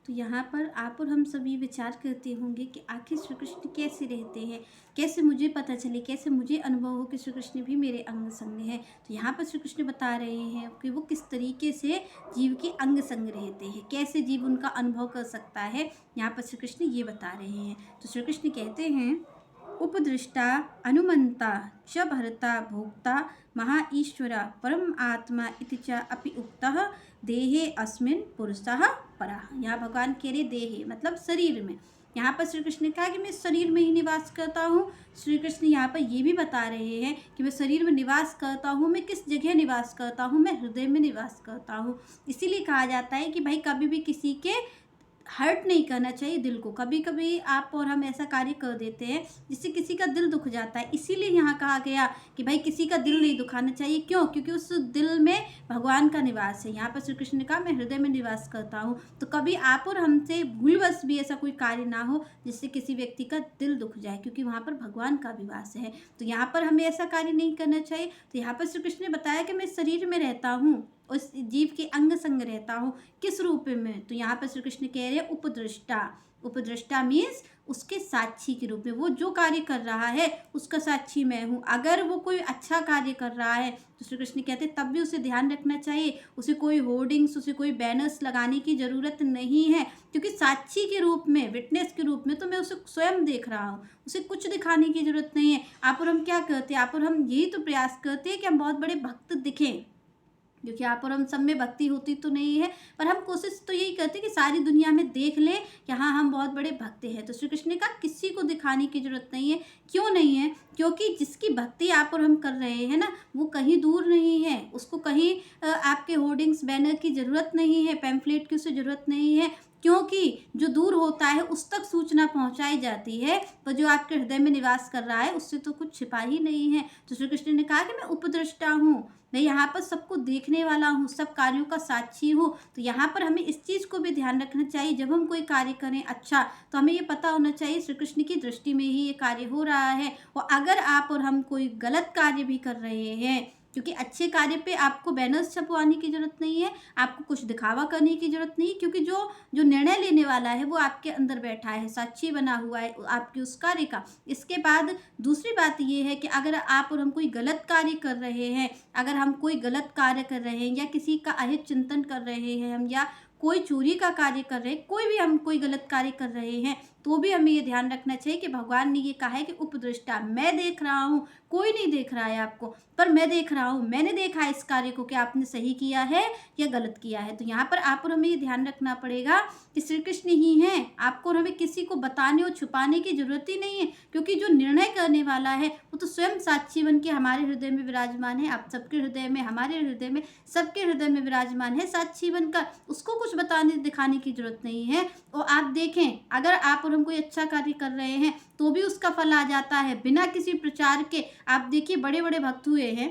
तो यहाँ पर आप और हम सभी विचार करते होंगे कि आखिर श्री कृष्ण कैसे रहते हैं, कैसे मुझे पता चले, कैसे मुझे अनुभव हो कि श्री कृष्ण भी मेरे अंग संग हैं। तो यहाँ पर श्री कृष्ण बता रहे हैं कि वो किस तरीके से जीव के अंग संग रहते हैं, कैसे जीव उनका अनुभव कर सकता है। यहाँ पर श्री कृष्ण ये बता रहे हैं। तो श्री कृष्ण कहते हैं, उपदृष्टा अनुमंता च भर्ता भोक्ता महाईश्वर परम आत्मा इति च अपि उक्तः देहे अस्मिन् पुरुषः परः। यहाँ भगवान कह रहे देहे मतलब शरीर में। यहाँ पर श्री कृष्ण ने कहा कि मैं शरीर में ही निवास करता हूँ। श्री कृष्ण यहाँ पर ये भी बता रहे हैं कि मैं शरीर में निवास करता हूँ। मैं किस जगह निवास करता हूँ? मैं हृदय में निवास करता हूँ। इसीलिए कहा जाता है कि भाई कभी भी किसी के हर्ट नहीं करना चाहिए दिल को। कभी कभी आप और हम ऐसा कार्य कर देते हैं जिससे किसी का दिल दुख जाता है। इसीलिए यहाँ कहा गया कि भाई किसी का दिल नहीं दुखाना चाहिए। क्यों? क्योंकि उस दिल में भगवान का निवास है। यहाँ पर श्री कृष्ण ने कहा मैं हृदय में निवास करता हूँ। तो कभी आप और हमसे भूलवश भी ऐसा कोई कार्य ना हो जिससे किसी व्यक्ति का दिल दुख जाए, क्योंकि वहाँ पर भगवान का विवास है। तो यहाँ पर हमें ऐसा कार्य नहीं करना चाहिए। तो यहाँ पर श्री कृष्ण ने बताया कि मैं शरीर में रहता हूँ, उस जीव के अंग संग रहता हूँ। किस रूप में? तो यहाँ पर श्री कृष्ण कह रहे हैं उपदृष्टा। उपदृष्टा मीन्स उसके साक्षी के रूप में। वो जो कार्य कर रहा है उसका साक्षी मैं हूँ। अगर वो कोई अच्छा कार्य कर रहा है तो श्री कृष्ण कहते हैं तब भी उसे ध्यान रखना चाहिए। उसे कोई होर्डिंग्स, उसे कोई बैनर्स लगाने की ज़रूरत नहीं है, क्योंकि साक्षी के रूप में, विटनेस के रूप में तो मैं उसे स्वयं देख रहा हूँ। उसे कुछ दिखाने की ज़रूरत नहीं है। आप और हम क्या करते हैं? आप और हम यही तो प्रयास करते हैं कि हम बहुत बड़े भक्त दिखें, क्योंकि आप और हम सब में भक्ति होती तो नहीं है, पर हम कोशिश तो यही करते हैं कि सारी दुनिया में देख लें कि हाँ हम बहुत बड़े भक्त हैं। तो श्री कृष्ण ने कहा किसी को दिखाने की जरूरत नहीं है। क्यों नहीं है? क्योंकि जिसकी भक्ति आप और हम कर रहे हैं ना, वो कहीं दूर नहीं है। उसको कहीं आपके होर्डिंग्स, बैनर की ज़रूरत नहीं है, पैम्फलेट की उसे ज़रूरत नहीं है, क्योंकि जो दूर होता है उस तक सूचना पहुंचाई जाती है, पर जो आपके हृदय में निवास कर रहा है उससे तो कुछ छिपा ही नहीं है। तो श्री कृष्ण ने कहा कि मैं उपदृष्टा हूँ, मैं यहाँ पर सबको देखने वाला हूँ, सब कार्यों का साक्षी हूँ। तो यहाँ पर हमें इस चीज़ को भी ध्यान रखना चाहिए, जब हम कोई कार्य करें अच्छा तो हमें ये पता होना चाहिए श्री कृष्ण की दृष्टि में ही ये कार्य हो रहा है। और अगर आप और हम कोई गलत कार्य भी कर रहे हैं, क्योंकि अच्छे कार्य पे आपको बैनर्स छपवाने की ज़रूरत नहीं है, आपको कुछ दिखावा करने की ज़रूरत नहीं, क्योंकि जो जो निर्णय लेने वाला है वो आपके अंदर बैठा है, साक्षी बना हुआ है आपके उस कार्य का। इसके बाद दूसरी बात ये है कि अगर आप और हम कोई गलत कार्य कर रहे हैं, अगर हम कोई गलत कार्य कर रहे हैं या किसी का अहित चिंतन कर रहे हैं हम, या कोई चोरी का कार्य कर रहे हैं, कोई भी हम कोई गलत कार्य कर रहे हैं, तो भी हमें ये ध्यान रखना चाहिए कि भगवान ने ये कहा है कि उपदृष्टा, मैं देख रहा हूँ, कोई नहीं देख रहा है आपको, पर मैं देख रहा हूँ। मैंने देखा इस कार्य को कि आपने सही किया है या गलत किया है। तो यहाँ पर आप और हमें ये ध्यान रखना पड़ेगा कि श्री कृष्ण ही हैं। आपको और हमें किसी को बताने और छुपाने की जरूरत ही नहीं है, क्योंकि जो निर्णय करने वाला है वो तो स्वयं साक्षी बन के हमारे हृदय में विराजमान है। आप सबके हृदय में, हमारे हृदय में, सबके हृदय में विराजमान है साक्षी बनकर। उसको कुछ बताने दिखाने की जरूरत नहीं है। और आप देखें, अगर आप और हम कोई अच्छा कार्य कर रहे हैं तो भी उसका फल आ जाता है बिना किसी प्रचार के। आप देखिए बड़े बड़े भक्त हुए हैं,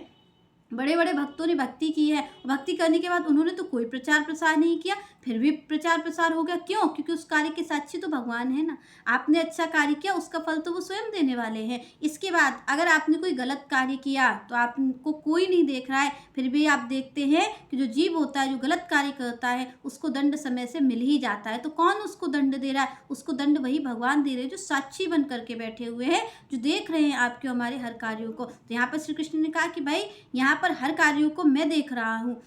बड़े बड़े भक्तों ने भक्ति की है, भक्ति करने के बाद उन्होंने तो कोई प्रचार प्रसार नहीं किया, फिर भी प्रचार प्रसार हो गया। क्यों? क्योंकि उस कार्य के साक्षी तो भगवान है ना। आपने अच्छा कार्य किया, उसका फल तो वो स्वयं देने वाले हैं। इसके बाद अगर आपने कोई गलत कार्य किया तो आपको कोई नहीं देख रहा है, फिर भी आप देखते हैं कि जो जीव होता है, जो गलत कार्य करता है, उसको दंड समय से मिल ही जाता है। तो कौन उसको दंड दे रहा है? उसको दंड वही भगवान दे रहे हैं, जो साक्षी बन करके बैठे हुए हैं, जो देख रहे हैं आपके हमारे हर कार्यों को। तो यहाँ पर श्री कृष्ण ने कहा कि भाई यहाँ पर हर कार्यों को मैं देख रहा हूँ,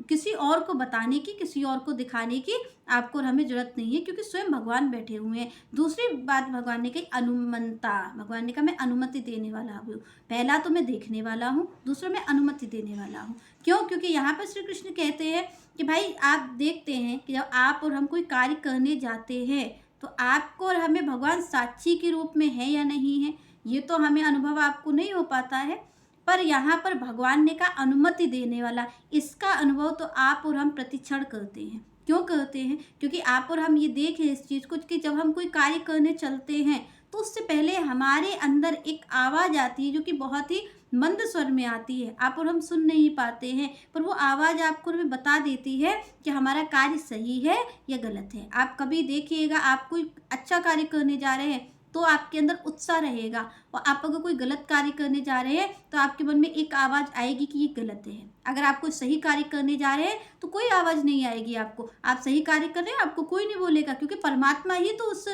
किसी और को बताने की, किसी और को दिखाने की आपको और हमें जरूरत नहीं है, क्योंकि स्वयं भगवान बैठे हुए हैं। दूसरी बात भगवान ने कही अनुमंता। भगवान ने कहा मैं अनुमति देने वाला हूँ। पहला तो मैं देखने वाला हूँ, दूसरा मैं अनुमति देने वाला हूँ। क्यों? क्योंकि यहाँ पर श्री कृष्ण कहते हैं कि भाई आप देखते हैं कि जब आप और हम कोई कार्य करने जाते हैं तो आपको और हमें भगवान साक्षी के रूप में है या नहीं है, ये तो हमें अनुभव आपको नहीं हो पाता है, पर यहाँ पर भगवान ने कहा अनुमति देने वाला। इसका अनुभव तो आप और हम प्रतिक्षण करते हैं। क्यों करते हैं? क्योंकि आप और हम ये देखें इस चीज़ को कि जब हम कोई कार्य करने चलते हैं तो उससे पहले हमारे अंदर एक आवाज़ आती है जो कि बहुत ही मंद स्वर में आती है। आप और हम सुन नहीं पाते हैं, पर वो आवाज़ आपको हमें बता देती है कि हमारा कार्य सही है या गलत है। आप कभी देखिएगा, आप कोई अच्छा कार्य करने जा रहे हैं तो आपके अंदर उत्साह रहेगा। और आप अगर कोई गलत कार्य करने जा रहे हैं तो आपके मन में एक आवाज़ आएगी कि ये गलत है। अगर आप कोई सही कार्य करने जा रहे हैं तो कोई आवाज़ नहीं आएगी आपको। आप सही कार्य कर रहे हैं, आपको कोई नहीं बोलेगा, क्योंकि परमात्मा ही तो उस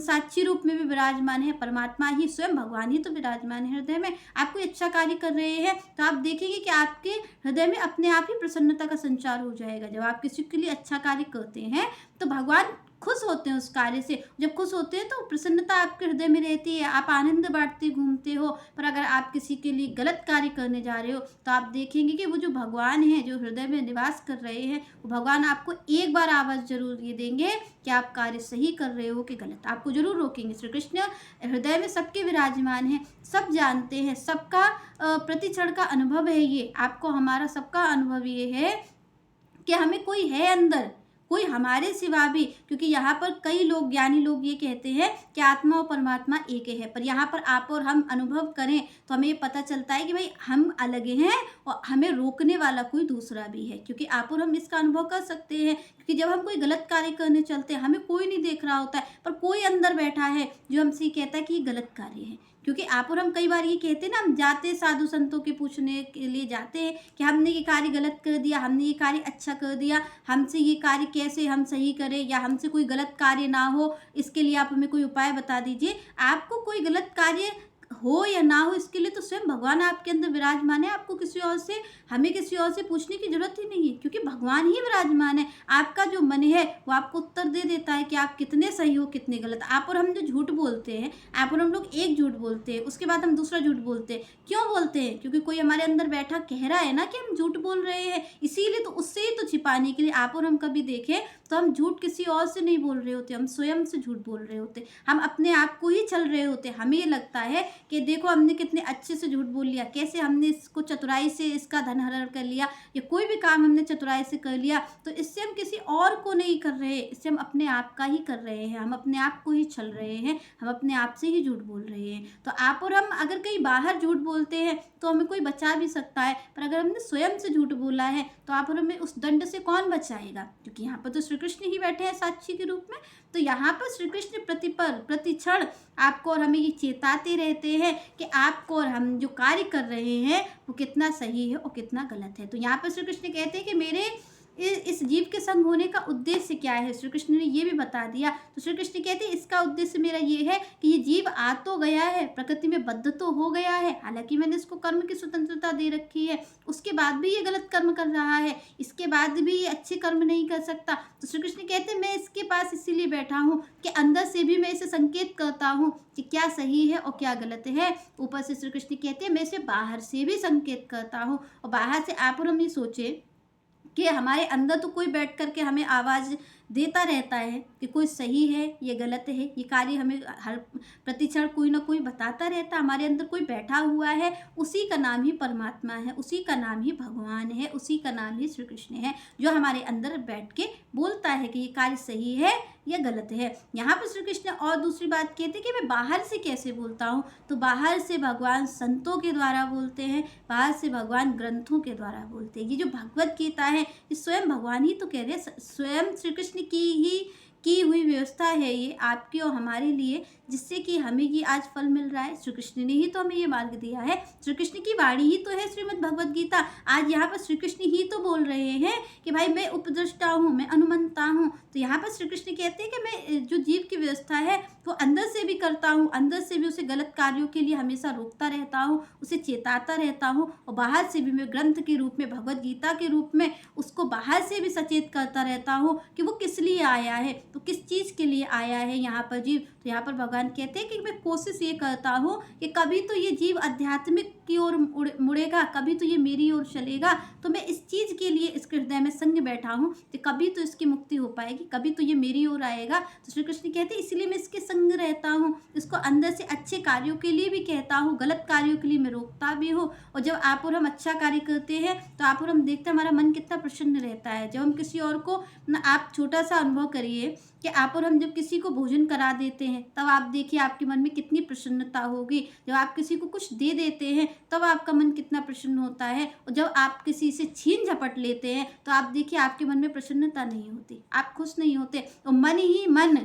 साक्षी रूप में भी विराजमान है। परमात्मा ही स्वयं भगवान ही तो विराजमान है हृदय में। आप कोई अच्छा कार्य कर रहे हैं तो आप देखेंगे कि आपके हृदय में अपने आप ही प्रसन्नता का संचार हो जाएगा। जब आप किसी के लिए अच्छा कार्य करते हैं तो भगवान खुश होते हैं उस कार्य से। जब खुश होते हैं तो प्रसन्नता आपके हृदय में रहती है, आप आनंद बांटते घूमते हो। पर अगर आप किसी के लिए गलत कार्य करने जा रहे हो तो आप देखेंगे कि वो जो भगवान है, जो हृदय में निवास कर रहे हैं, वो भगवान आपको एक बार आवाज़ जरूर ये देंगे कि आप कार्य सही कर रहे हो कि गलत। आपको जरूर रोकेंगे। श्री कृष्ण हृदय में सबके विराजमान हैं, सब जानते हैं, सबका प्रतिक्षण का अनुभव है ये। आपको हमारा सबका अनुभव ये है कि हमें कोई है अंदर, कोई हमारे सिवा भी। क्योंकि यहाँ पर कई लोग, ज्ञानी लोग ये कहते हैं कि आत्मा और परमात्मा एक है, पर यहाँ पर आप और हम अनुभव करें तो हमें ये पता चलता है कि भाई हम अलग हैं और हमें रोकने वाला कोई दूसरा भी है। क्योंकि आप और हम इसका अनुभव कर सकते हैं, क्योंकि जब हम कोई गलत कार्य करने चलते हैं हमें कोई नहीं देख रहा होता है, पर कोई अंदर बैठा है जो हमसे ये कहता है कि ये गलत कार्य है। क्योंकि आप और हम कई बार ये कहते हैं ना, हम जाते साधु संतों के पूछने के लिए जाते हैं कि हमने ये कार्य गलत कर दिया, हमने ये कार्य अच्छा कर दिया, हमसे ये कार्य कैसे हम सही करें, या हमसे कोई गलत कार्य ना हो, इसके लिए आप हमें कोई उपाय बता दीजिए। आपको कोई गलत कार्य हो या ना हो, इसके लिए तो स्वयं भगवान आपके अंदर विराजमान है। आपको किसी और से, हमें किसी और से पूछने की जरूरत ही नहीं है, क्योंकि भगवान ही विराजमान है। आपका जो मन है वो आपको उत्तर दे देता है कि आप कितने सही हो कितने गलत। आप और हम जो झूठ बोलते हैं, आप और हम लोग एक झूठ बोलते हैं, उसके बाद हम दूसरा झूठ बोलते हैं। क्यों बोलते हैं? क्योंकि कोई हमारे अंदर बैठा कह रहा है ना कि हम झूठ बोल रहे हैं, इसीलिए तो उससे ही तो छिपाने के लिए आप और हम कभी देखें तो हम झूठ किसी और से नहीं बोल रहे होते, हम स्वयं से झूठ बोल रहे होते, हम अपने आप को ही छल रहे होते। हमें ये लगता है कि देखो हमने कितने अच्छे से झूठ बोल लिया, कैसे हमने इसको चतुराई से इसका धन हरण कर लिया, या कोई भी काम हमने चतुराई से कर लिया। तो इससे हम किसी और को नहीं कर रहे, इससे हम अपने आप का ही कर रहे हैं, हम अपने आप को ही छल रहे हैं, हम अपने आप से ही झूठ बोल रहे हैं। तो आप और हम अगर कहीं बाहर झूठ बोलते हैं तो हमें कोई बचा भी सकता है, पर अगर हमने स्वयं से झूठ बोला है तो आप और हमें उस दंड से कौन बचाएगा? क्योंकि यहाँ पर तो श्री कृष्ण ही बैठे हैं साक्षी के रूप में। तो यहाँ पर श्री कृष्ण प्रतिक्षण आपको और हमें ये चेताते रहते हैं कि आपको और हम जो कार्य कर रहे हैं वो कितना सही है और कितना गलत है। तो यहाँ पर श्री कृष्ण कहते हैं कि मेरे इस जीव के संग होने का उद्देश्य क्या है, श्री कृष्ण ने ये भी बता दिया। तो श्री कृष्ण कहते हैं इसका उद्देश्य मेरा ये है कि ये जीव आ तो गया है, प्रकृति में बद्ध तो हो गया है, हालांकि मैंने इसको कर्म की स्वतंत्रता दे रखी है, उसके बाद भी ये गलत कर्म कर रहा है, इसके बाद भी ये अच्छे कर्म नहीं कर सकता। तो श्री कृष्ण कहते हैं मैं इसके पास इसीलिए बैठा हूँ कि अंदर से भी मैं इसे संकेत करता हूँ कि क्या सही है और क्या गलत है। ऊपर से श्री कृष्ण कहते हैं मैं इसे बाहर से भी संकेत करता हूँ। और बाहर से आप और हम ये सोचे कि हमारे अंदर तो कोई बैठ कर के हमें आवाज़ देता रहता है कि कोई सही है ये गलत है, ये कार्य हमें हर प्रतिक्षण कोई ना कोई बताता रहता है। हमारे अंदर कोई बैठा हुआ है, उसी का नाम ही परमात्मा है, उसी का नाम ही भगवान है, उसी का नाम ही श्री कृष्ण है, जो हमारे अंदर बैठ के बोलता है कि ये कार्य सही है या गलत है। यहाँ पर श्री कृष्ण और दूसरी बात कहते हैं कि मैं बाहर से कैसे बोलता हूँ, तो बाहर से भगवान संतों के द्वारा बोलते हैं, बाहर से भगवान ग्रंथों के द्वारा बोलते हैं। ये जो भगवत गीता है ये स्वयं भगवान ही तो कह रहे हैं, स्वयं श्री कृष्ण की हुई व्यवस्था है ये आपकी और हमारे लिए, जिससे कि हमें ये आज फल मिल रहा है। श्री कृष्ण ने ही तो हमें ये मार्ग दिया है, श्री कृष्ण की वाणी ही तो है श्रीमद् भगवत गीता। आज यहाँ पर श्री कृष्ण ही तो बोल रहे हैं कि भाई मैं उपद्रष्टा हूँ, मैं अनुमंता हूँ। तो यहाँ पर श्री कृष्ण कहते हैं कि मैं जो जीव की व्यवस्था है वो अंदर से भी करता हूँ, अंदर से भी उसे गलत कार्यों के लिए हमेशा रोकता रहता हूँ, उसे चेताता रहता हूँ, और बाहर से भी मैं ग्रंथ के रूप में, भगवत गीता के रूप में उसको बाहर से भी सचेत करता रहता हूँ कि वो किस लिए आया है, तो किस चीज़ के लिए आया है यहाँ पर जीव। तो यहाँ पर भगवान कहते हैं कि मैं कोशिश ये करता हूँ कि कभी तो ये जीव आध्यात्मिक की ओर मुड़ेगा, कभी तो ये मेरी ओर चलेगा, तो मैं इस चीज़ के लिए इसके हृदय में संग बैठा हूँ कि कभी तो इसकी मुक्ति हो पाएगी, कभी तो ये मेरी ओर आएगा। तो श्री कृष्ण कहते हैं इसलिए मैं इसके संग रहता हूँ, इसको अंदर से अच्छे कार्यों के लिए भी कहता हूँ, गलत कार्यों के लिए मैं रोकता भी हूँ। और जब आप और हम अच्छा कार्य करते हैं तो आप और हम देखते हैं हमारा मन कितना प्रसन्न रहता है। जब हम किसी और को, आप छोटा सा अनुभव करिए कि आप और हम जब किसी को भोजन करा देते हैं तब आप देखिए आपके मन में कितनी प्रसन्नता होगी। जब आप किसी को कुछ दे देते हैं तब आपका मन कितना प्रसन्न होता है, और जब आप किसी से छीन झपट लेते हैं तो आप देखिए आपके मन में प्रसन्नता नहीं होती, आप खुश नहीं होते। और मन ही मन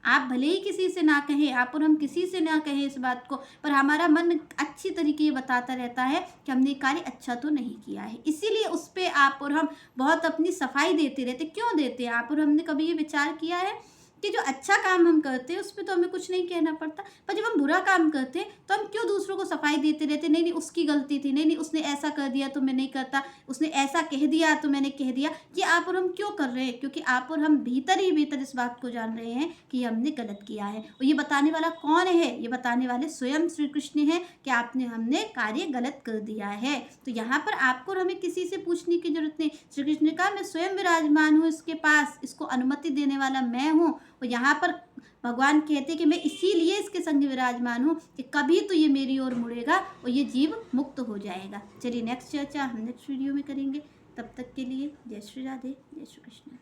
आप भले ही किसी से ना कहें, आप और हम किसी से ना कहें इस बात को, पर हमारा मन अच्छी तरीके ये बताता रहता है कि हमने कार्य अच्छा तो नहीं किया है। इसीलिए उस पे आप और हम बहुत अपनी सफाई देते रहते। क्यों देते हैं? आप और हमने कभी ये विचार किया है कि जो अच्छा काम हम करते हैं उसपे तो हमें कुछ नहीं कहना पड़ता, पर जब हम बुरा काम करते हैं तो हम क्यों दूसरों को सफाई देते रहते, नहीं नहीं उसकी गलती थी, नहीं नहीं उसने ऐसा कर दिया तो मैं नहीं करता, उसने ऐसा कह दिया तो मैंने कह दिया। ये आप और हम क्यों कर रहे हैं? क्योंकि आप और हम भीतर ही भीतर इस बात को जान रहे हैं कि हमने गलत किया है। और ये बताने वाला कौन है? ये बताने वाले स्वयं श्री कृष्ण हैं कि हमने कार्य गलत कर दिया है। तो यहाँ पर आपको और हमें किसी से पूछने की जरूरत नहीं। श्री कृष्ण ने कहा मैं स्वयं विराजमान हूँ इसके पास, इसको अनुमति देने वाला मैं हूँ। और यहाँ पर भगवान कहते हैं कि मैं इसीलिए इसके संग विराजमान हूँ कि कभी तो ये मेरी ओर मुड़ेगा और ये जीव मुक्त हो जाएगा। चलिए नेक्स्ट चर्चा हम नेक्स्ट वीडियो में करेंगे। तब तक के लिए जय श्री राधे, जय श्री कृष्ण।